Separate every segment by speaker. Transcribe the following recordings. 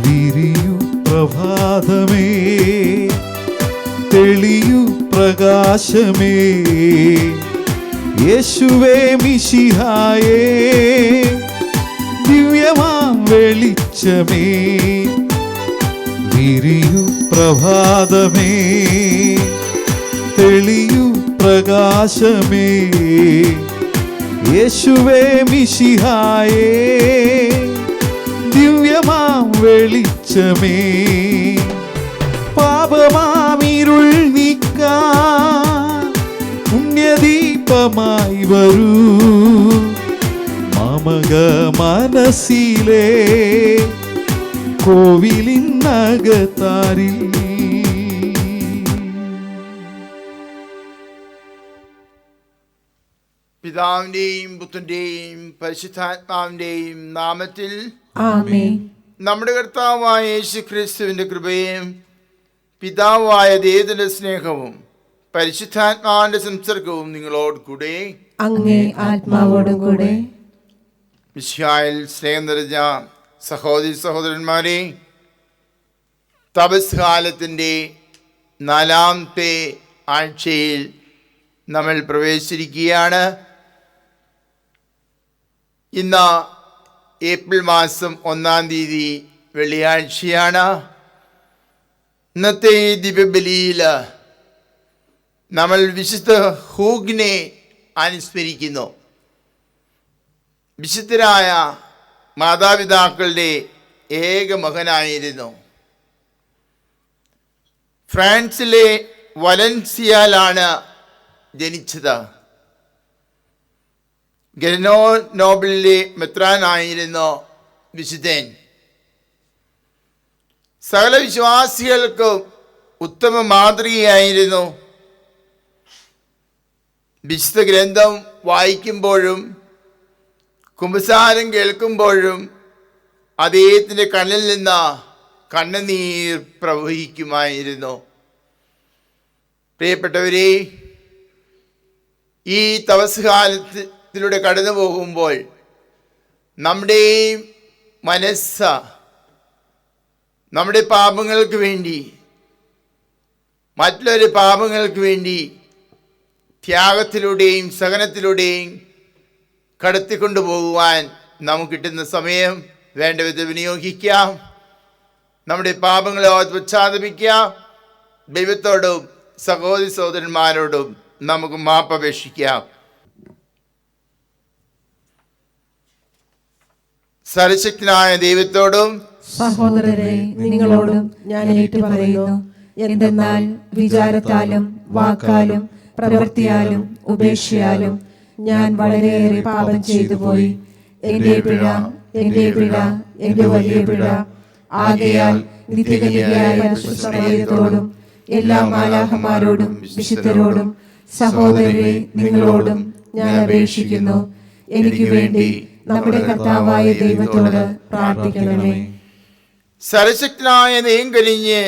Speaker 1: വിരിയു പ്രഭാതമേ, തെളിയു പ്രകാശമേ, യേശുവേ മിശിഹായേ, ദിവ്യമാം വെളിച്ചമേ. വിരിയു പ്രഭാതമേ, തെളിയു പ്രകാശമേ, യേശുവേ മിശിഹായേ, ദിവ്യമാം വെളിച്ചമേ. പാപമാമിരുൾ നീക്കാൻ പുണ്യദീപമായി വരൂ, മമക മനസ്സിലെ കോവിലിനകത്താരിൽ.
Speaker 2: പിതാവിന്റെയും പുത്രന്റെയും പരിശുദ്ധാത്മാവിന്റെയും നാമത്തിൽ
Speaker 3: ആമേൻ.
Speaker 2: നമ്മുടെ കർത്താവായ യേശുക്രിസ്തുവിന്റെ കൃപയും പിതാവായ ദൈവത്തിന്റെ സ്നേഹവും പരിശുദ്ധാത്മാവിന്റെ സംസർഗവും നിങ്ങളോട് കൂടെ
Speaker 3: അങ്ങേ ആത്മാവോടും കൂടെ.
Speaker 2: മിശിഹായിൽ സ്നേഹം നിറഞ്ഞ സഹോദരി സഹോദരന്മാരെ, തപസ് കാലത്തിൻ്റെ 4ാമത്തെ ആഴ്ചയിൽ നമ്മൾ പ്രവേശിച്ചിരിക്കുകയാണ്. ഇന്ന് ഏപ്രിൽ മാസം 1-ാം തീയതി വെള്ളിയാഴ്ചയാണ്. ഇന്നത്തെ ദിവ്യബലിയിൽ നമ്മൾ വിശുദ്ധ ഹൂഗിനെ അനുസ്മരിക്കുന്നു. വിശുദ്ധരായ മാതാപിതാക്കളുടെ ഏക മകനായിരുന്നു. ഫ്രാൻസിലെ വലൻസിയയിലാണ് ജനിച്ചത്. ഗ്രനോബിളിലെ മെത്രാനായിരുന്നു വിശുദ്ധൻ. സകല വിശ്വാസികൾക്കും ഉത്തമ മാതൃകയായിരുന്നു. വിശുദ്ധ ഗ്രന്ഥം വായിക്കുമ്പോഴും കുമ്പസാരം കേൾക്കുമ്പോഴും അദ്ദേഹത്തിൻ്റെ കണ്ണിൽ നിന്ന് കണ്ണുനീർ പ്രവഹിക്കുമായിരുന്നു. പ്രിയപ്പെട്ടവരെ, ഈ തപസ് കാലത്തിലൂടെ കടന്നു പോകുമ്പോൾ നമ്മുടെ മനസ്സ് നമ്മുടെ പാപങ്ങൾക്ക് വേണ്ടി, മറ്റുള്ളവരുടെ പാപങ്ങൾക്ക് വേണ്ടി ത്യാഗത്തിലൂടെയും സഹനത്തിലൂടെയും കടത്തിക്കൊണ്ടു പോകുവാൻ നമുക്ക് കിട്ടുന്ന സമയം വേണ്ട വിധം വിനിയോഗിക്കാം. നമ്മുടെ പാപങ്ങളെ പശ്ചാത്തപിക്കാം. ദൈവത്തോടും സഹോദരി സഹോദരന്മാരോടും നമുക്ക് മാപ്പപേക്ഷിക്കാം. സർവശക്തനായ ദൈവത്തോടും
Speaker 3: സഹോദരരെ നിങ്ങളോടും ഞാൻ ഏറ്റുപറയുന്നു. എന്തെന്നാൽ വിചാരത്താലും വാക്കാലും പ്രവൃത്തിയാലും ഉപേക്ഷയാലും ഞാൻ വളരെയേറെ പാപം ചെയ്തു പോയി. എന്റെ പിഴ, എന്റെ പിഴ, എന്റെ വലിയ പിഴ. ആകയാൽ നിത്യകന്യകയായ പരിശുദ്ധമറിയത്തോടും എല്ലാ മാലാഖമാരോടും വിശുദ്ധരോടും സഹോദരരെ നിങ്ങളോടും ഞാൻ അപേക്ഷിക്കുന്നു, എനിക്ക് വേണ്ടി നമ്മുടെ കർത്താവായ ദൈവത്തോട് പ്രാർത്ഥിക്കണമേ.
Speaker 2: സർവശക്തനായ ദൈവം കനിഞ്ഞ്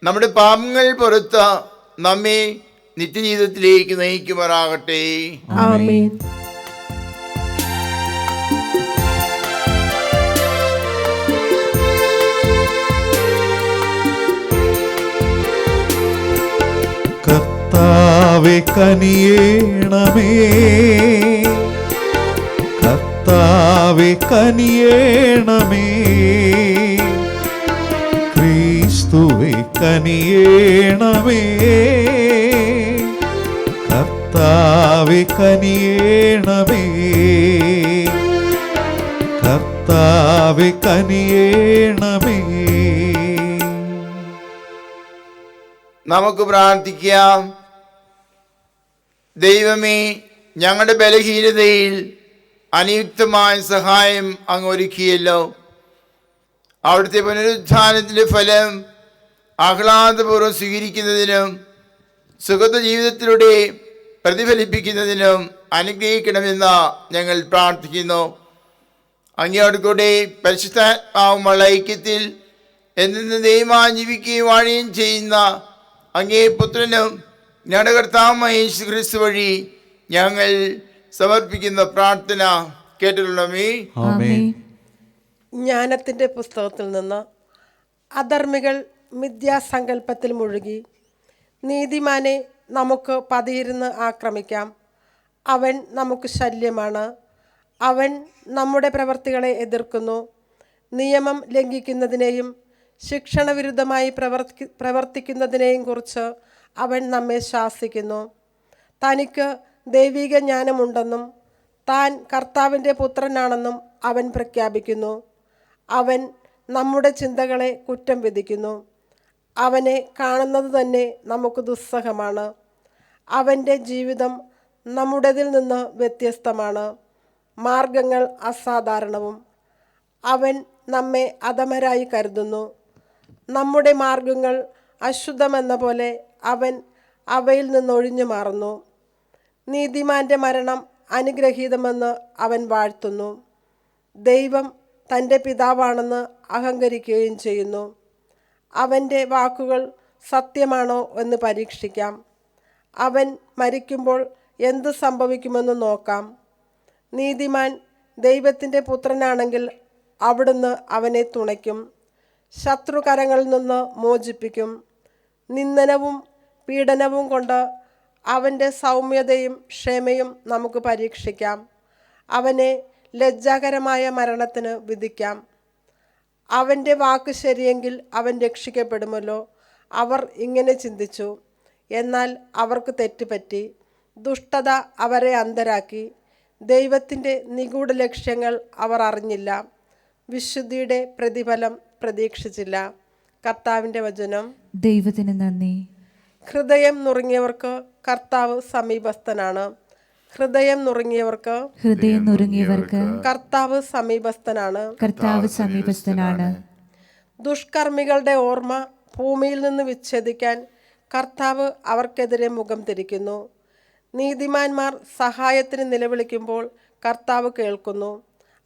Speaker 2: നമ്മുടെ പാപങ്ങൾ പുറത്ത് നമ്മെ നിത്യജീവിതത്തിലേക്ക് നയിക്കുമാറാകട്ടെ.
Speaker 3: ആമേൻ.
Speaker 1: കർത്താവേ കനിയേണമേ, കർത്താവേ കനിയേണമേ, ക്രിസ്തുവേ കനിയേണമേ, കർത്താവേ കനിയേണമേ, കർത്താവേ കനിയേണമേ.
Speaker 2: നമുക്ക് പ്രാർത്ഥിക്കാം. ദൈവമേ, ഞങ്ങളുടെ ബലഹീനതയിൽ അനിയുക്തമായ സഹായം അങ്ങ് ഒരുക്കിയല്ലോ. അവിടുത്തെ പുനരുത്ഥാനത്തിൻ്റെ ഫലം ആഹ്ലാദപൂർവ്വം സ്വീകരിക്കുന്നതിനും സുഗത ജീവിതത്തിലൂടെ പ്രതിഫലിപ്പിക്കുന്നതിനും അനുഗ്രഹിക്കണമെന്ന് ഞങ്ങൾ പ്രാർത്ഥിക്കുന്നു. അങ്ങയോട് കൂടെ പരിശുദ്ധാത്മാവുമുള്ള ഐക്യത്തിൽ എന്നെന്നും ദൈവമായി ജീവിക്കുകയും വാഴുകയും ചെയ്യുന്ന അങ്ങേ പുത്രനും ഞങ്ങളുടെ കർത്താവായ യേശുക്രിസ്തു വഴി ഞങ്ങൾ സമർപ്പിക്കുന്ന പ്രാർത്ഥന കേട്ടിട്ടുള്ളമേ.
Speaker 3: ആമേൻ.
Speaker 4: ജ്ഞാനത്തിൻ്റെ പുസ്തകത്തിൽ നിന്ന് അധർമ്മികൾ മിഥ്യാസങ്കല്പത്തിൽ മുഴുകി. നീതിമാനെ നമുക്ക് പതിയിരുന്ന് ആക്രമിക്കാം. അവൻ നമുക്ക് ശല്യമാണ്. അവൻ നമ്മുടെ പ്രവർത്തികളെ എതിർക്കുന്നു. നിയമം ലംഘിക്കുന്നതിനെയും ശിക്ഷണവിരുദ്ധമായി പ്രവർത്തിക്കുന്നതിനെയും കുറിച്ച് അവൻ നമ്മെ ശാസിക്കുന്നു. തനിക്ക് ദൈവിക ജ്ഞാനമുണ്ടെന്നും താൻ കർത്താവിൻ്റെ പുത്രനാണെന്നും അവൻ പ്രഖ്യാപിക്കുന്നു. അവൻ നമ്മുടെ ചിന്തകളെ കുറ്റം വിധിക്കുന്നു. അവനെ കാണുന്നത് തന്നെ നമുക്ക് ദുസ്സഹമാണ്. അവൻ്റെ ജീവിതം നമ്മുടേതിൽ നിന്ന് വ്യത്യസ്തമാണ്, മാർഗങ്ങൾ അസാധാരണവും. അവൻ നമ്മെ അധമരായി കരുതുന്നു. നമ്മുടെ മാർഗങ്ങൾ അശുദ്ധമെന്ന പോലെ അവൻ അവയിൽ നിന്നൊഴിഞ്ഞു മാറുന്നു. നീതിമാൻ്റെ മരണം അനുഗ്രഹീതമെന്ന് അവൻ വാഴ്ത്തുന്നു. ദൈവം തൻ്റെ പിതാവാണെന്ന് അഹങ്കരിക്കുകയും ചെയ്യുന്നു. അവൻ്റെ വാക്കുകൾ സത്യമാണോ എന്ന് പരീക്ഷിക്കാം. അവൻ മരിക്കുമ്പോൾ എന്ത് സംഭവിക്കുമെന്ന് നോക്കാം. നീതിമാൻ ദൈവത്തിൻ്റെ പുത്രനാണെങ്കിൽ അവിടുന്ന് അവനെ തുണയ്ക്കും, ശത്രുകരങ്ങളിൽ നിന്ന് മോചിപ്പിക്കും. നിന്ദനവും പീഡനവും കൊണ്ട് അവൻ്റെ സൗമ്യതയും ക്ഷമയും നമുക്ക് പരീക്ഷിക്കാം. അവനെ ലജ്ജാകരമായ മരണത്തിന് വിധിക്കാം. അവൻ്റെ വാക്ക് ശരിയെങ്കിൽ അവൻ രക്ഷിക്കപ്പെടുമല്ലോ. അവർ ഇങ്ങനെ ചിന്തിച്ചു, എന്നാൽ അവർക്ക് തെറ്റുപറ്റി. ദുഷ്ടത അവരെ അന്ധരാക്കി. ദൈവത്തിൻ്റെ നിഗൂഢ ലക്ഷ്യങ്ങൾ അവർ അറിഞ്ഞില്ല. വിശുദ്ധിയുടെ പ്രതിഫലം പ്രതീക്ഷിച്ചില്ല. കർത്താവിൻ്റെ വചനം.
Speaker 3: ദൈവത്തിന് നന്ദി.
Speaker 4: ഹൃദയം നുറുങ്ങിയവർക്ക് കർത്താവ് സമീപസ്ഥനാണ്. ഹൃദയം നുറുങ്ങിയവർക്ക് കർത്താവ് സമീപസ്ഥനാണ്.
Speaker 3: കർത്താവ് സമീപസ്ഥനാണ്.
Speaker 4: ദുഷ്കർമ്മികളുടെ ഓർമ്മ ഭൂമിയിൽ നിന്ന് വിച്ഛേദിക്കാൻ കർത്താവ് അവർക്കെതിരെ മുഖം തിരിക്കുന്നു. നീതിമാന്മാർ സഹായത്തിന് നിലവിളിക്കുമ്പോൾ കർത്താവ് കേൾക്കുന്നു.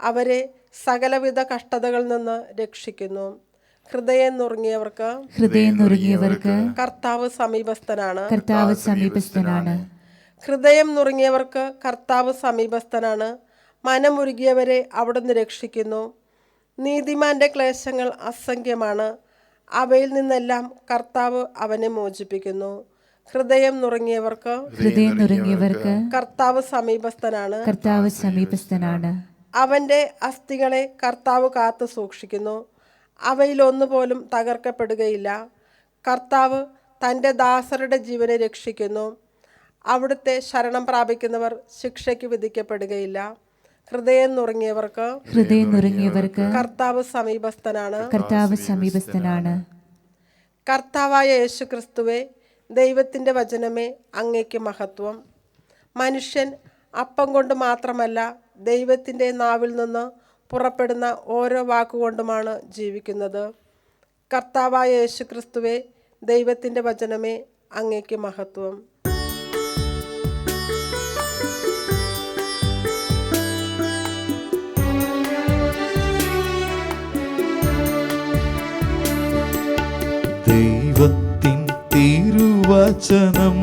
Speaker 4: അവരെ സകലവിധ കഷ്ടതകളിൽ നിന്ന് രക്ഷിക്കുന്നു. ഹൃദയം നുറുങ്ങിയവർക്ക് കർത്താവ് സമീപസ്ഥനാണ്. ഹൃദയം നുറുങ്ങിയവർക്ക് കർത്താവ് സമീപസ്ഥനാണ്. മനമുരുകിയവരെ അവിടുന്ന് രക്ഷിക്കുന്നു. നീതിമാന്റെ ക്ലേശങ്ങൾ അസംഖ്യമാണ്. അവയിൽ നിന്നെല്ലാം കർത്താവ് അവനെ മോചിപ്പിക്കുന്നു. ഹൃദയം നുറുങ്ങിയവർക്ക് കർത്താവ് സമീപസ്ഥനാണ്. അവന്റെ അസ്ഥികളെ കർത്താവ് കാത്തു സൂക്ഷിക്കുന്നു. അവയിലൊന്നുപോലും തകർക്കപ്പെടുകയില്ല. കർത്താവ് തൻ്റെ ദാസരുടെ ജീവനെ രക്ഷിക്കുന്നു. അവിടുത്തെ ശരണം പ്രാപിക്കുന്നവർ ശിക്ഷയ്ക്ക് വിധിക്കപ്പെടുകയില്ല. ഹൃദയം നുറുങ്ങിയവർക്ക് കർത്താവ് സമീപസ്ഥനാണ്. കർത്താവായ യേശു ക്രിസ്തുവേ, ദൈവത്തിൻ്റെ വചനമേ, അങ്ങേക്ക് മഹത്വം. മനുഷ്യൻ അപ്പം കൊണ്ട് മാത്രമല്ല, ദൈവത്തിൻ്റെ നാവിൽ നിന്ന് പുറപ്പെടുന്ന ഓരോ വാക്കുകൊണ്ടുമാണ് ജീവിക്കുന്നത്. കർത്താവായ യേശു ക്രിസ്തുവേ, ദൈവത്തിൻ്റെ വചനമേ, അങ്ങേക്ക് മഹത്വം.
Speaker 1: ദൈവത്തിൻ തിരുവചനം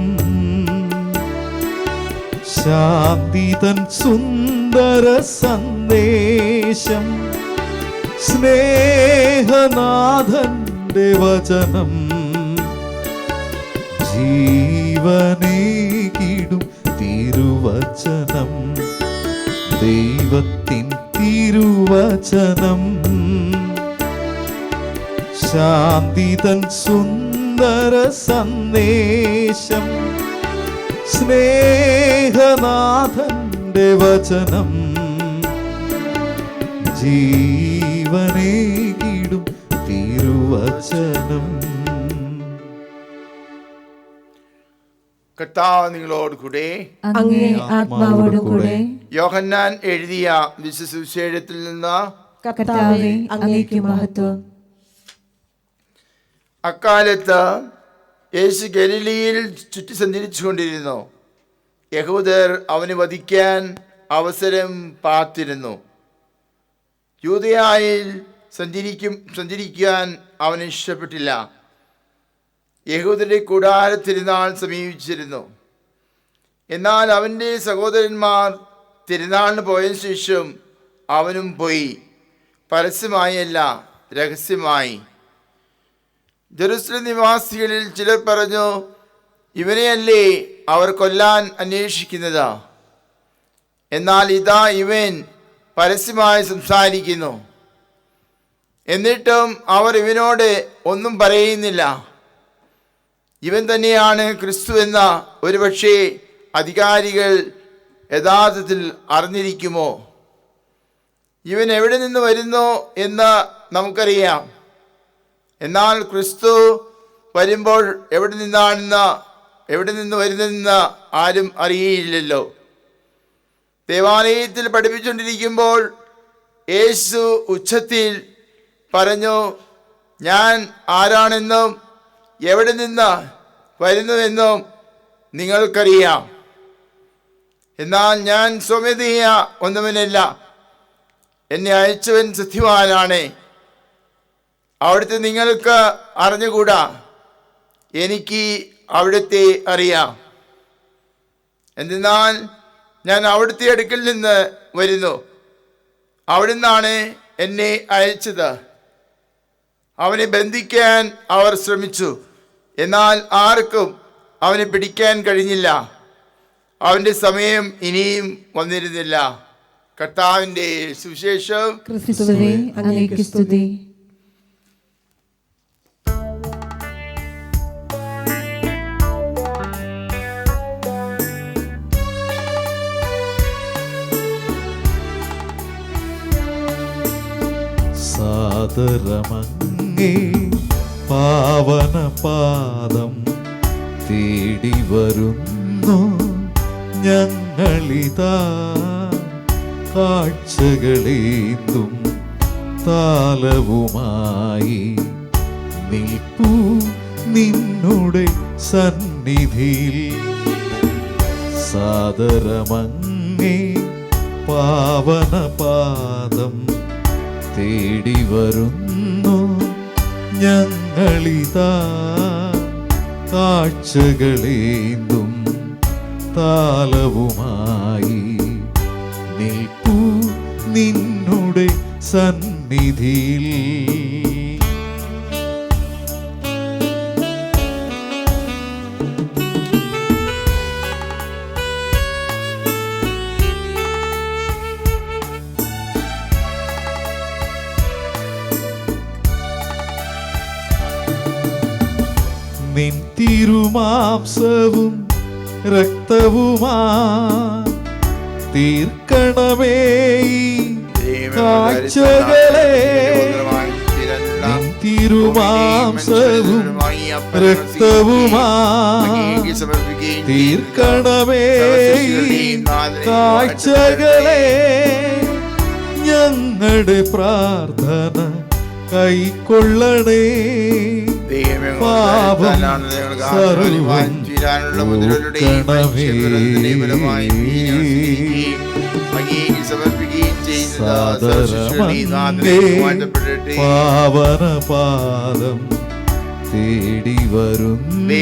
Speaker 1: ശാന്തിതൻ സുന്ദര സന്ദേശം. സ്നേഹനാഥന്റെ വചനം ജീവനേകിടും തിരുവചനം. ദൈവത്തിൻ തിരുവചനം ശാന്തിതൻ സുന്ദര സന്ദേശം. സ്നേഹനാഥന്റെ വചനം ജീവനേകിടും തിരുവചനം.
Speaker 2: കർത്താവ് നിങ്ങളോട് കൂടെ,
Speaker 3: അങ്ങേ ആത്മാവോടും കൂടെ.
Speaker 2: യോഹന്നാൻ എഴുതിയ വിശുദ്ധസുവിശേഷത്തിൽ നിന്ന്.
Speaker 3: കർത്താവേ, അങ്ങേക്ക് മഹത്വം.
Speaker 2: അക്കാലത്ത് യേശു ഗലീലയിൽ ചുറ്റി സഞ്ചരിച്ചു കൊണ്ടിരുന്നു. യഹൂദർ അവനെ വധിക്കാൻ അവസരം പാർത്തിരുന്നു. യൂദയായിൽ സഞ്ചരിക്കാൻ അവന് ഇഷ്ടപ്പെട്ടില്ല. യഹൂദരുടെ കൂടാര തിരുനാൾ സമീപിച്ചിരുന്നു. എന്നാൽ അവൻ്റെ സഹോദരന്മാർ തിരുനാളിന് പോയതിനു ശേഷം അവനും പോയി, പരസ്യമായല്ല രഹസ്യമായി. ജെറുസലേം നിവാസികളിൽ ചിലർ പറഞ്ഞു, ഇവനെയല്ലേ അവർ കൊല്ലാൻ അന്വേഷിക്കുന്നത്? എന്നാൽ ഇതാ ഇവൻ പരസ്യമായി സംസാരിക്കുന്നു. എന്നിട്ടും അവർ ഇവനോട് ഒന്നും പറയുന്നില്ല. ഇവൻ തന്നെയാണ് ക്രിസ്തു എന്ന ഒരുപക്ഷേ അധികാരികൾ യഥാർത്ഥത്തിൽ അറിഞ്ഞിരിക്കുമോ? ഇവൻ എവിടെ നിന്ന് വരുന്നു എന്ന് നമുക്കറിയാം. എന്നാൽ ക്രിസ്തു വരുമ്പോൾ എവിടെ നിന്ന് വരുന്നതെന്ന് ആരും അറിയില്ലല്ലോ. ദേവാലയത്തിൽ പഠിപ്പിച്ചുകൊണ്ടിരിക്കുമ്പോൾ യേശു ഉച്ചത്തിൽ പറഞ്ഞു, ഞാൻ ആരാണെന്നും എവിടെ നിന്ന് വരുന്നുവെന്നും നിങ്ങൾക്കറിയാം. എന്നാൽ ഞാൻ സ്വമേധയ ഒന്നുമല്ല, എന്നെ അയച്ചവൻ സത്യവാനാണ്. അവിടുത്തെ നിങ്ങൾക്ക് അറിഞ്ഞുകൂടാ, എനിക്ക് അവിടുത്തെ അറിയാം. എന്തെന്നാൽ ഞാൻ അവിടുത്തെ അടുക്കൽ നിന്ന് വരുന്നു. അവിടുന്നാണ് എന്നെ അയച്ചത്. അവനെ ബന്ധിക്കാൻ അവർ ശ്രമിച്ചു, എന്നാൽ ആർക്കും അവനെ പിടിക്കാൻ കഴിഞ്ഞില്ല. അവൻ്റെ സമയം ഇനിയും വന്നിരുന്നില്ല. കർത്താവിൻ്റെ സുവിശേഷം.
Speaker 3: ക്രിസ്തുവേ, അങ്ങേക്ക് സ്തുതി.
Speaker 1: സാദരമങ്ങേ പാവന പാദം തേടി വരുന്നു ഞങ്ങളിതാ. കാഴ്ചകളേന്തും താലവുമായി നിൽപ്പൂ നിന്നുടെ സന്നിധിയിൽ. സാദരമങ്ങേ പാവന പാദം തേടി വരുന്നു ഞങ്ങളിതാ. കാഴ്ചകളേന്തും താലവുമായി നിൽപ്പൂ നിന്നുടെ സന്നിധിയിൽ. നിൻ തിരുമാംസവും രക്തവുമാ തീർക്കണമേ കാഴ്ചകളെ. നിൻ തിരുമാംസവും രക്തവുമാ തീർക്കണമേ കാഴ്ചകളെ. ഞങ്ങളുടെ പ്രാർത്ഥന കൈക്കൊള്ളണേ. പാപം സർവം പാവന പാദം തേടി വരുന്നു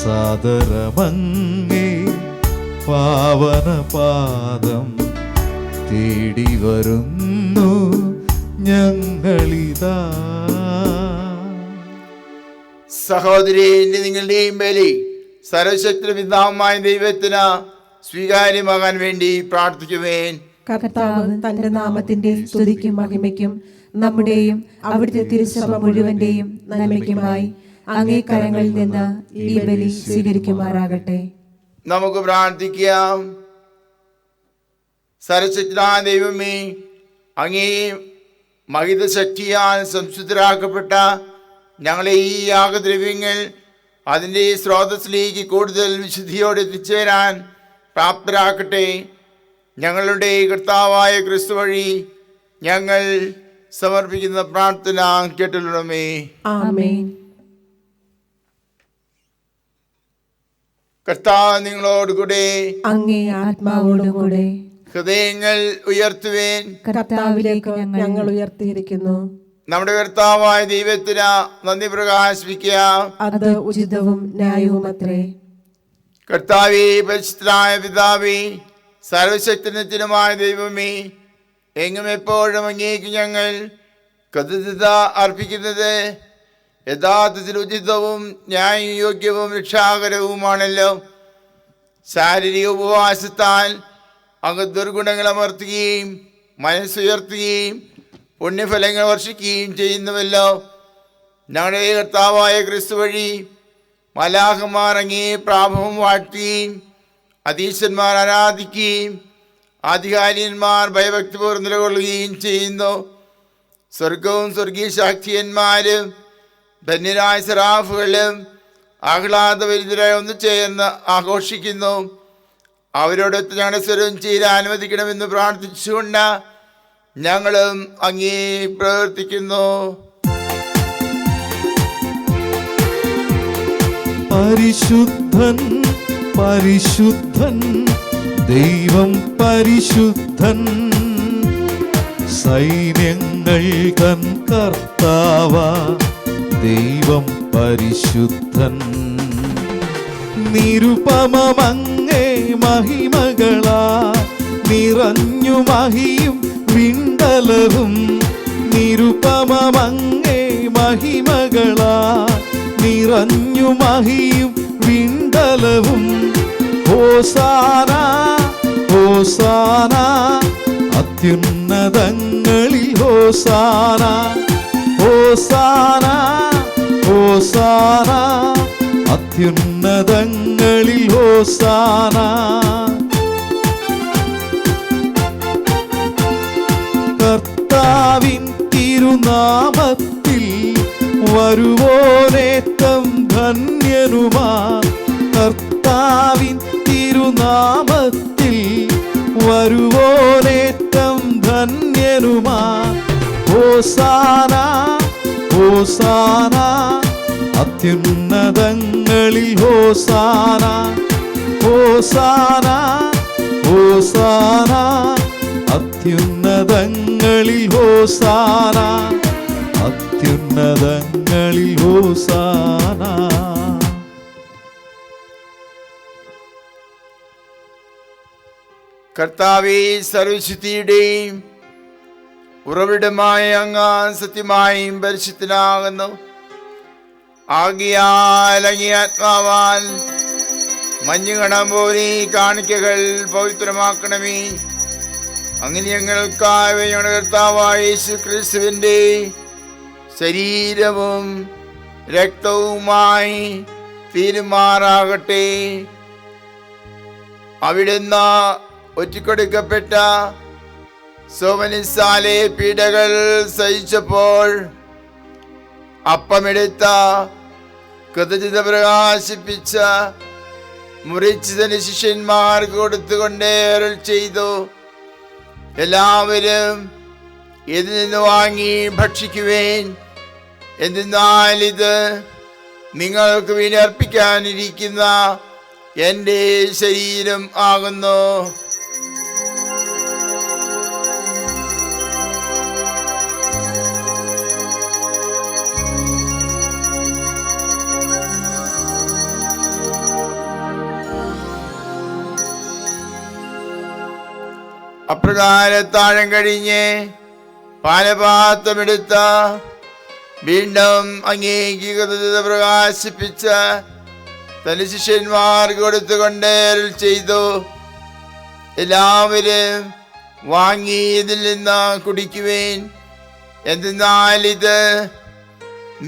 Speaker 1: സാദരമങ്ങേ പാവന പാദം തേടി വരുന്നു ഞങ്ങളിതാ.
Speaker 2: സഹോദരി, നിങ്ങളുടെയും ബലി സർവശക്തി പിതാവുമായ ദൈവത്തിന് സ്വീകാര്യമാകാൻ വേണ്ടി പ്രാർത്ഥിക്കുവേൻ.
Speaker 3: കർത്താവ് തന്റെ നാമത്തിന്റെ സ്തുതിക്കും മഹിമയ്ക്കും നമ്മുടെയും അവിടുത്തെ തിരുസഭ മുഴുവന്റെയും നന്മയ്ക്കുമായി അങ്ങേ കരങ്ങളിൽ നിന്ന് ഈ ബലി സ്വീകരിക്കുമാറാകട്ടെ.
Speaker 2: നമുക്ക് പ്രാർത്ഥിക്കാം. സർവശക്തനായ ദൈവമേ, അങ്ങേ മഹിത ശക്തിയാൽ സംശുദ്ധരാക്കപ്പെട്ട ഞങ്ങളെ ഈ യാഗദ്രവ്യങ്ങൾ അതിൻ്റെ സ്രോതസ്സിലേക്ക് കൂടുതൽ വിശുദ്ധിയോടെ എത്തിച്ചേരാൻ പ്രാപ്തരാക്കട്ടെ. ഞങ്ങളുടെ കർത്താവായ ക്രിസ്തു വഴി ഞങ്ങൾ സമർപ്പിക്കുന്ന പ്രാർത്ഥന കേട്ടുള്ളമേ.
Speaker 3: ആമേൻ.
Speaker 2: കർത്താവ് നിങ്ങളോടുകൂടെ
Speaker 3: അങ്ങേ ആത്മാവോടുകൂടെ
Speaker 2: ഹൃദയങ്ങൾ ഉയർത്തുവേൻ.
Speaker 3: കർത്താവിലേക്ക് ഞങ്ങൾ ഉയർത്തിയിരിക്കുന്നു.
Speaker 2: നമ്മുടെ കർത്താവായ ദൈവത്തിന് നന്ദി പ്രകാശിപ്പിക്കുക.
Speaker 3: അത് ഉചിതവും ന്യായവുമത്രേ.
Speaker 2: കർത്താവേ, പരിശുദ്ധനായ പിതാവേ, സർവശക്തനത്തിനുമായ ദൈവമേ, എങ്ങും എപ്പോഴും അങ്ങേക്ക് ഞങ്ങൾ കൃതജ്ഞത അർപ്പിക്കുന്നത് യഥാർത്ഥത്തിൽ ഉചിതവും ന്യായയോഗ്യവും രക്ഷാകരവുമാണല്ലോ. ശാരീരിക ഉപവാസത്താൽ അങ്ങ് ദുർഗുണങ്ങൾ അമർത്തുകയും മനസ്സുയർത്തുകയും പുണ്യഫലങ്ങൾ വർഷിക്കുകയും ചെയ്യുന്നുവല്ലോ. ഞങ്ങളുടെ കർത്താവായ ക്രിസ്തു വഴി മലാഖമാർ അങ്ങേ പ്രാഭവം വാഴ്ത്തുകയും അധീശന്മാർ ആരാധിക്കുകയും ആധികാരികന്മാർ ഭയഭക്തിപൂർവ്വം നിലകൊള്ളുകയും ചെയ്യുന്നു. സ്വർഗവും സ്വർഗീയ സാക്ഷിയന്മാരും ധന്യരായ സെറാഫുകളും ആഹ്ലാദഭരിതരായി ഒന്ന് ചേർന്ന് ആഘോഷിക്കുന്നു. അവരോടൊത്ത് ഞങ്ങളുടെ സ്വരം ചെയ്യാൻ അനുവദിക്കണമെന്ന് പ്രാർത്ഥിച്ചുകൊണ്ട് ഞങ്ങളും അങ്ങേ പ്രവർത്തിക്കുന്നു.
Speaker 1: പരിശുദ്ധൻ പരിശുദ്ധൻ ദൈവം പരിശുദ്ധൻ, സൈന്യങ്ങൾ തൻ കർത്താവ ദൈവം പരിശുദ്ധൻ. നിരുപമമങ്ങേ മഹിമകളാ നിറഞ്ഞു മഹിയും വിണ്ടലവും. നിരുപമമങ്ങേ മഹിമകളാ നിറഞ്ഞു മഹിയും വിണ്ടലവും. ഹോസാന ഹോസാന അത്യുന്നതങ്ങളിൽ ഹോസാന. ഹോസാന ഹോസാന അത്യുന്നതങ്ങളിൽ ഹോസാന. കർത്താവിൻ തിരുനാമത്തിൽ വരുവോനേറ്റം ധന്യനുമാ. കർത്താവിൻ തിരുനാമത്തിൽ വരുവോനേറ്റം ധന്യനുമാ. ഹോസാന ഹോസാന അത്യുന്നതങ്ങളിൽ ഹോസാന. ഹോസാന ഹോസാന അത്യുന്നതങ്ങളിൽ ഹോസാന. അത്യുന്നതങ്ങളിൽ ഹോസാന.
Speaker 2: കർത്താവേ, സർവശക്തിയുടെയും ഉറവിടമായ അങ്ങ് സത്യമായും പരിശുദ്ധനാകുന്നു. ആകയാൽ അങ്ങേ ആത്മാവാൽ മഞ്ഞുകണം പോലെ കാണിക്കകൾ പവിത്രമാക്കണമേ. അങ്ങനെ ഞങ്ങൾക്കായ ഞങ്ങളുടെ കർത്താവായ യേശു ക്രിസ്തുവിൻ്റെ ശരീരവും രക്തവുമായി തീരുമാറാകട്ടെ. അവിടുന്ന് ഒറ്റിക്കൊടുക്കപ്പെട്ട സോമനിസാലെ പീഡകൾ സഹിച്ചപ്പോൾ അപ്പമെടുത്ത കൃതജ്ഞത പ്രകാശിപ്പിച്ച മുറിച്ചതിന് ശിഷ്യന്മാർക്ക് കൊടുത്തുകൊണ്ട് അരുൾ ചെയ്തു, എല്ലാവരും ഇതിൽ നിന്ന് വാങ്ങി ഭക്ഷിക്കുവേൻ. എന്തെന്നാൽ ഇത് നിങ്ങൾക്ക് വേണ്ടി അർപ്പിക്കാനിരിക്കുന്ന എൻ്റെ ശരീരം ആകുന്നു. അപ്രകാരത്താഴം കഴിഞ്ഞ് പാനപാത്രമെടുത്ത വീണ്ടും അംഗീകൃത പ്രകാശിപ്പിച്ച തന്റെ ശിഷ്യന്മാർക്ക് കൊടുത്തുകൊണ്ട് അരുൾ ചെയ്തു, എല്ലാവരും വാങ്ങി ഇതിൽ നിന്ന് കുടിക്കുവേൻ. എന്തെന്നാൽ ഇത്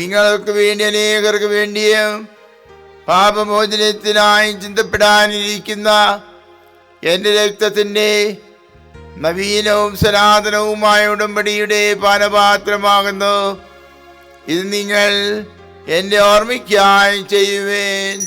Speaker 2: നിങ്ങൾക്ക് വേണ്ടി അനേകർക്ക് വേണ്ടിയും പാപമോചനത്തിനായി ചിന്തപ്പെടാനിരിക്കുന്ന എൻ്റെ രക്തത്തിൻ്റെ നവീനവും സനാതനവുമായ ഉടമ്പടിയുടെ പാനപാത്രമാകുന്നു. ഇത് നിങ്ങൾ എൻ്റെ ഓർമ്മയ്ക്കായി ചെയ്യുവേൻ.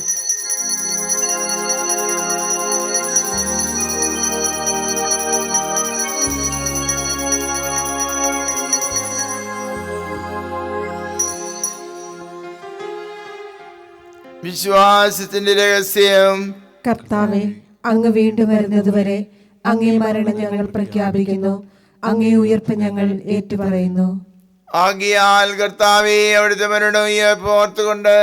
Speaker 2: വിശ്വാസത്തിന്റെ രഹസ്യം.
Speaker 3: കർത്താവേ, അങ്ങ് വീണ്ടും വരുന്നതുവരെ അങ്ങേ മരണം ഞങ്ങൾ പ്രഖ്യാപിക്കുന്നു, അങ്ങേ ഉയർപ്പ് ഞങ്ങൾ ഏറ്റുപറയുന്നു.
Speaker 2: ആകിയാൽ കർത്താവേ, അവിടുത്തെ മരണം ഓർത്തുകൊണ്ട്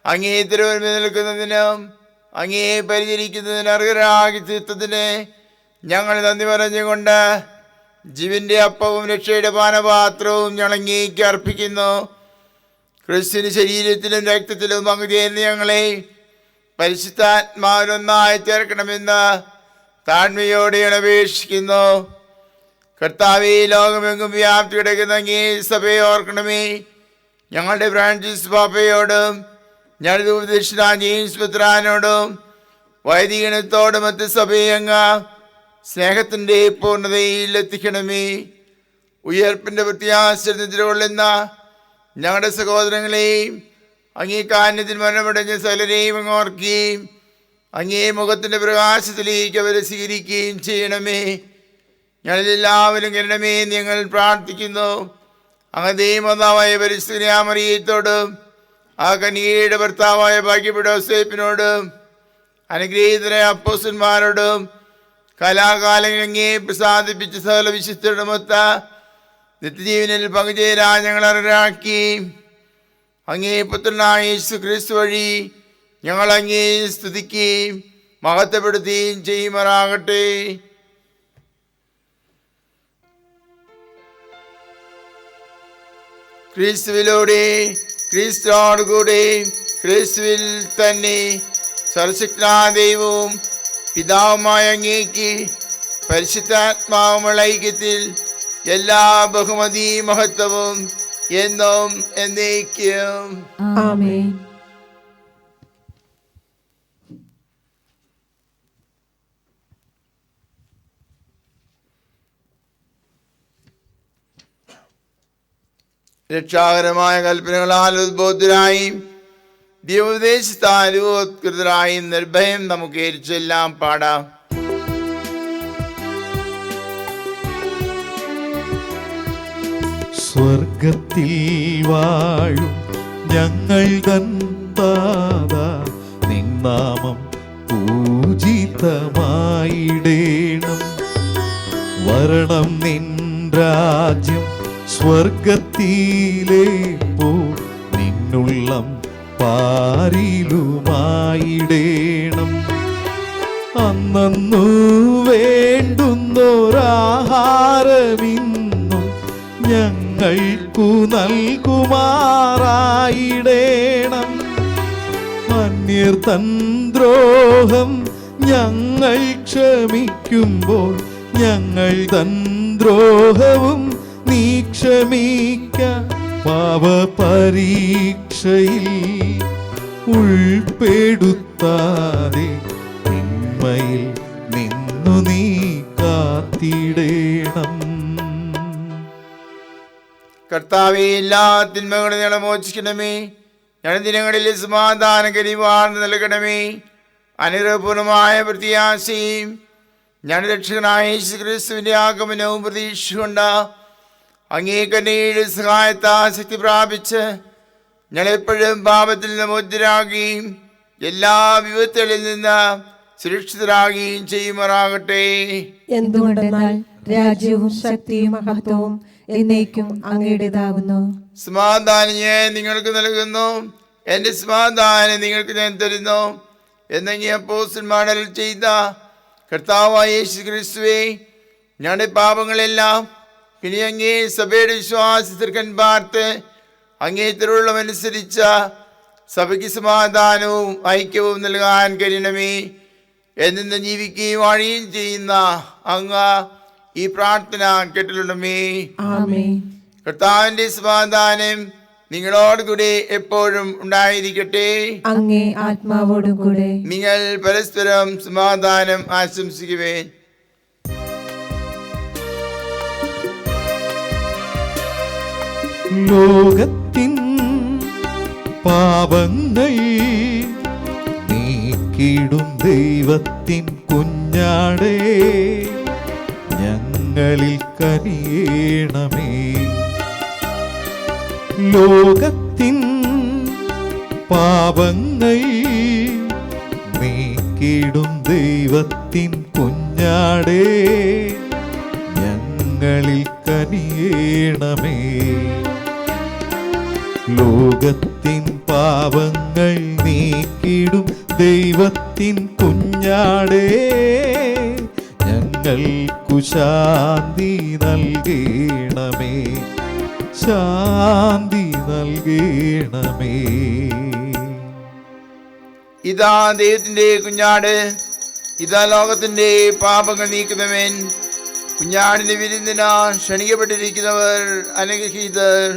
Speaker 2: അങ്ങേ തിരുവരുമ്പിൽ നിൽക്കുന്നതിനും അങ്ങേ പരിചരിക്കുന്നതിന് അർഹരാക്കി തീർത്തതിന് ഞങ്ങൾ നന്ദി പറഞ്ഞുകൊണ്ട് ജീവന്റെ അപ്പവും രക്ഷയുടെ പാനപാത്രവും ഞങ്ങൾ അങ്ങേക്ക് അർപ്പിക്കുന്നു. ക്രിസ്തുവിന്റെ ശരീരത്തിലും രക്തത്തിലും പങ്കുചേർന്ന് ഞങ്ങളെ പരിശുദ്ധാത്മാവിലൊന്നായി ചേർക്കണമെന്ന് താഴ്മയോടെ അപേക്ഷിക്കുന്നു. കർത്താവേ, ലോകമെങ്ങും വ്യാപ്തി കിടക്കുന്ന അങ്ങേ സഭയെ ഓർക്കണമേ. ഞങ്ങളുടെ ഫ്രാൻസിസ് പാപ്പയോടും ഞങ്ങളുടെ ഉപദേശിത ജെയിംസ് പുത്രാനോടും വൈദികനത്തോടും മറ്റ് സഭയെ അങ്ങ് സ്നേഹത്തിൻ്റെ പൂർണ്ണതയിൽ എത്തിക്കണമേ. ഉയർപ്പിൻ്റെ പ്രത്യാശ നിദ്രകൊള്ളുന്ന ഞങ്ങളുടെ സഹോദരങ്ങളെയും അങ്ങേ കാന്യത്തിൽ മരണമടഞ്ഞ സകലരെയും അങ്ങ് ഓർക്കുകയും അങ്ങേ മുഖത്തിൻ്റെ പ്രകാശത്തിലേക്ക് അവരെ സ്വീകരിക്കുകയും ചെയ്യണമേ. ഞങ്ങളെല്ലാവരും കരുണമേ ഞങ്ങൾ പ്രാർത്ഥിക്കുന്നു. അങ്ങ് ദൈവമാതാവായ പരിശുദ്ധ മറിയത്തോടും ആ കന്യകയുടെ ഭർത്താവായ ഭാഗ്യപ്പെട്ട യോസേപ്പിനോടും അനുഗ്രഹീതരായ അപ്പോസ്തലന്മാരോടും കലാകാലങ്ങൾ അങ്ങേ പ്രസാദിപ്പിച്ച സകല വിശുദ്ധരുമൊത്ത നിത്യജീവനിൽ പങ്കുചേരാൻ ഞങ്ങൾ അർഹരാക്കി. അങ്ങേ പുത്രനായ യേശു ക്രിസ്തു വഴി ഞങ്ങൾ അങ്ങേ സ്തുതിക്കുകയും മഹത്വപ്പെടുത്തുകയും ചെയ്യുമാറാകട്ടെ. ക്രിസ്തുവിലൂടെ, ക്രിസ്തുവോട് കൂടെ, ക്രിസ്തുവിൽ തന്നെ സർവശക്തനായ ദൈവവും പിതാവുമായ അങ്ങേക്ക് പരിശുദ്ധാത്മാവുമുള്ള ഐക്യത്തിൽ എല്ലാ ബഹുമതി മഹത്വവും എന്നും എന്നേക്കും.
Speaker 3: ആമേൻ.
Speaker 2: രക്ഷാകരമായ കൽപ്പനകളാൽ ഉദ്ബോധരായി ദൈവോപദേശത്താൽ രൂപോത്കൃതരായും നിർഭയം നമുക്ക് ഏരിച്ചെല്ലാം പാടാം.
Speaker 1: സ്വർഗത്തിൽ വാഴും ഞങ്ങൾ തൻ താതാ, നിൻ നാമം പൂജിതമായിടേണം. വരണം നിൻ രാജ്യം സ്വർഗത്തിലെ പോ, നിന്നുള്ളം പാരിലുമായിടേണം. അന്നു വേണ്ടുന്നൊരാഹാരമിന്നും ഞങ്ങൾക്കു നൽകുമാറായിടേണം. അന്യർ തൻ ദ്രോഹം ഞങ്ങൾ ക്ഷമിക്കുമ്പോൾ ഞങ്ങൾ തൻ ദ്രോഹവും നീ ക്ഷമിക്ക. പാപപരീക്ഷയിൽ ഉൾപ്പെടുത്താതെ തിന്മയിൽ നിന്നു നീ കാത്തിടേണം.
Speaker 2: കർത്താവേ, എല്ലാ തിന്മകളും ഞങ്ങളെ മോചിക്കണമേ. ഞങ്ങളുടെ ദിനങ്ങളിൽ സമാധാനം കരിവാർന്ന് നൽകണമേ. അനുഗ്രഹപൂർണമായ പ്രത്യാശയും ഞങ്ങളുടെ രക്ഷകനായ യേശു ക്രിസ്തുവിൻ്റെ ആഗമനവും പ്രതീക്ഷിച്ചുകൊണ്ട് അങ്ങേ കന്യകയുടെ സഹായത്താൽ ശക്തി പ്രാപിച്ച് ഞങ്ങളെപ്പോഴും പാപത്തിൽ നിന്ന് മോചിതരാകുകയും എല്ലാ വിപത്തുകളിൽ നിന്ന് സുരക്ഷിതരാകുകയും ചെയ്യുമാറാകട്ടെ.
Speaker 3: എന്തുകൊണ്ടെന്നാൽ രാജ്യവും ശക്തിയും മഹത്വവും എന്നേക്കും അങ്ങയുടേതാകുന്നു.
Speaker 2: സമാധാനം ഞാൻ നിങ്ങൾക്ക് നൽകുന്നു, എൻ്റെ സമാധാനം നിങ്ങൾക്ക് ഞാൻ തരുന്നു എന്നീ അപ്പോസ്തലന്മാർ ചെയ്ത കർത്താവായ യേശു ക്രിസ്തുവേ, ഞങ്ങളുടെ പാപങ്ങളെല്ലാം പിന്നെ അങ്ങേ സഭയുടെ വിശ്വാസത്തിർക്കൻ പാർത്ത് അങ്ങേ തിരുവുള്ളമനുസരിച്ച സഭയ്ക്ക് സമാധാനവും ഐക്യവും നൽകാൻ കഴിയണമേ. എന്നു ജീവിക്കുകയും വാഴുകയും ചെയ്യുന്ന അങ്ങ് ഈ പ്രാർത്ഥന കേട്ടിട്ടുണ്ടമേ. കർത്താവിന്റെ സമാധാനം നിങ്ങളോട് കൂടെ എപ്പോഴും ഉണ്ടായിരിക്കട്ടെ.
Speaker 3: അങ്ങേ ആത്മാവോടും കൂടെ.
Speaker 2: നിങ്ങൾ പരസ്പരം സമാധാനം ആശംസിക്കുവേൻ.
Speaker 1: ലോകത്തിൻ പാപങ്ങൾ നീക്കിടും ദൈവത്തിൻ കുഞ്ഞാടേ, ഞങ്ങളിൽ കനിയേണമേ. ലോകത്തിൻ പാപങ്ങൾ നീക്കിടും ദൈവത്തിൻ കുഞ്ഞാടേ, ഞങ്ങളിൽ കനിയേണമേ. ലോകത്തിൻ പാപങ്ങൾ നീക്കിടും ദൈവത്തിൻ കുഞ്ഞാടേ, ഞങ്ങൾക്കു ശാന്തി നൽകണമേ, ശാന്തി നൽകണമേ.
Speaker 2: ഇതാ ദൈവത്തിന്റെ കുഞ്ഞാട്, ഇതാ ലോകത്തിന്റെ പാപങ്ങൾ നീക്കുന്നവൻ. കുഞ്ഞാടിന്റെ വിരുന്നിനാ ക്ഷണിക്കപ്പെട്ടിരിക്കുന്നവർ അനുഗ്രഹീതർ.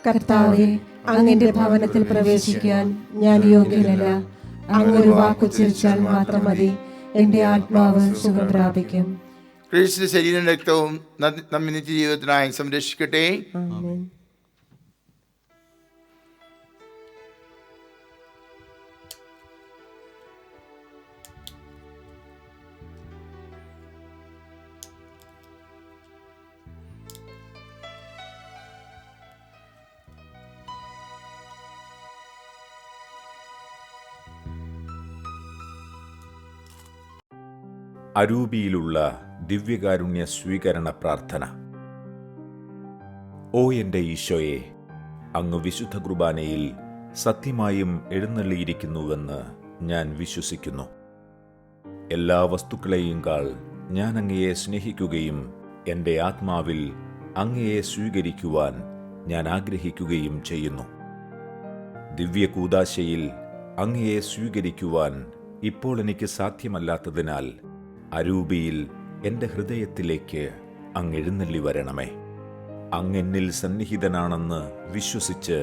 Speaker 3: കർത്താവേ, അങ്ങന്റെ ഭവനത്തിൽ പ്രവേശിക്കാൻ ഞാൻ യോഗ്യനല്ല. അങ്ങൊരു വാക്കുച്ചരിച്ചാൽ മാത്രം മതി, എന്റെ ആത്മാവ് സുഖം പ്രാപിക്കും.
Speaker 2: ക്രിസ്തുവിന്റെ ശരീരം രക്തവും നമ്മെ നിത്യജീവിതത്തിനായി സംരക്ഷിക്കട്ടെ.
Speaker 3: ആമേൻ.
Speaker 5: അരൂപിയിലുള്ള ദിവ്യകാരുണ്യ സ്വീകരണ പ്രാർത്ഥന. ഓ എൻ്റെ ഈശോയെ, അങ്ങ് വിശുദ്ധ കുർബാനയിൽ സത്യമായും എഴുന്നള്ളിയിരിക്കുന്നുവെന്ന് ഞാൻ വിശ്വസിക്കുന്നു. എല്ലാ വസ്തുക്കളെയും കാൾ ഞാൻ അങ്ങയെ സ്നേഹിക്കുകയും എൻ്റെ ആത്മാവിൽ അങ്ങയെ സ്വീകരിക്കുവാൻ ഞാൻ ആഗ്രഹിക്കുകയും ചെയ്യുന്നു. ദിവ്യകൂദാശയിൽ അങ്ങയെ സ്വീകരിക്കുവാൻ ഇപ്പോൾ എനിക്ക് സാധ്യമല്ലാത്തതിനാൽ അരൂപിയിൽ എൻ്റെ ഹൃദയത്തിലേക്ക് അങ്ങ് എഴുന്നള്ളി വരണമേ. അങ്ങെന്നിൽ സന്നിഹിതനാണെന്ന് വിശ്വസിച്ച്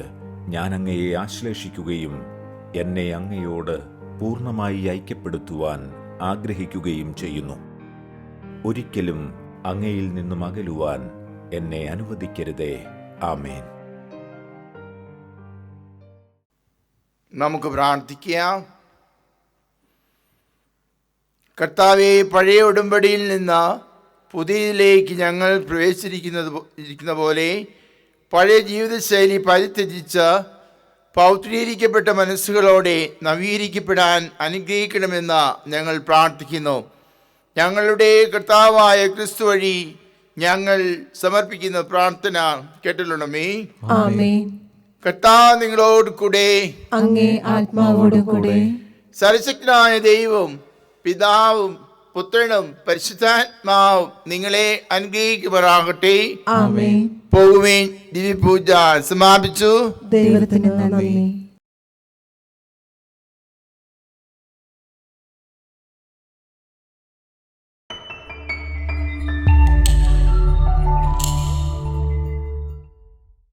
Speaker 5: ഞാൻ അങ്ങയെ ആശ്ലേഷിക്കുകയും എന്നെ അങ്ങയോട് പൂർണ്ണമായി ഐക്യപ്പെടുത്തുവാൻ ആഗ്രഹിക്കുകയും ചെയ്യുന്നു. ഒരിക്കലും അങ്ങയിൽ നിന്നും അകലുവാൻ എന്നെ അനുവദിക്കരുതേ. ആമേൻ.
Speaker 2: നമുക്ക് പ്രാർത്ഥിക്കാം. കർത്താവേ, പഴയ ഉടമ്പടിയിൽ നിന്ന് പുതിയതിലേക്ക് ഞങ്ങൾ പ്രവേശിച്ചിരിക്കുന്ന പോലെ പഴയ ജീവിതശൈലി പരിത്യജിച്ച് പൗത്രീകരിക്കപ്പെട്ട മനസ്സുകളോടെ നവീകരിക്കപ്പെടാൻ അനുഗ്രഹിക്കണമെന്ന് ഞങ്ങൾ പ്രാർത്ഥിക്കുന്നു. ഞങ്ങളുടെ കർത്താവായ ക്രിസ്തു വഴി ഞങ്ങൾ സമർപ്പിക്കുന്ന പ്രാർത്ഥന കേട്ടലുണ്ടമേ.
Speaker 3: ആമേൻ.
Speaker 2: കർത്താവ് നിങ്ങളോട് കൂടെ,
Speaker 3: അങ്ങേ ആത്മാവോടും കൂടെ.
Speaker 2: സർവശക്തനായ ദൈവം പിതാവും പുത്രനും പരിശുദ്ധാത്മാവും നിങ്ങളെ അനുഗ്രഹിക്കുമാറാകട്ടെ.
Speaker 3: ആമേൻ.
Speaker 2: പോകുവേൻ. ദിവ്യപൂജ സമാപിച്ചു.
Speaker 3: ദൈവത്തിന് നന്ദി.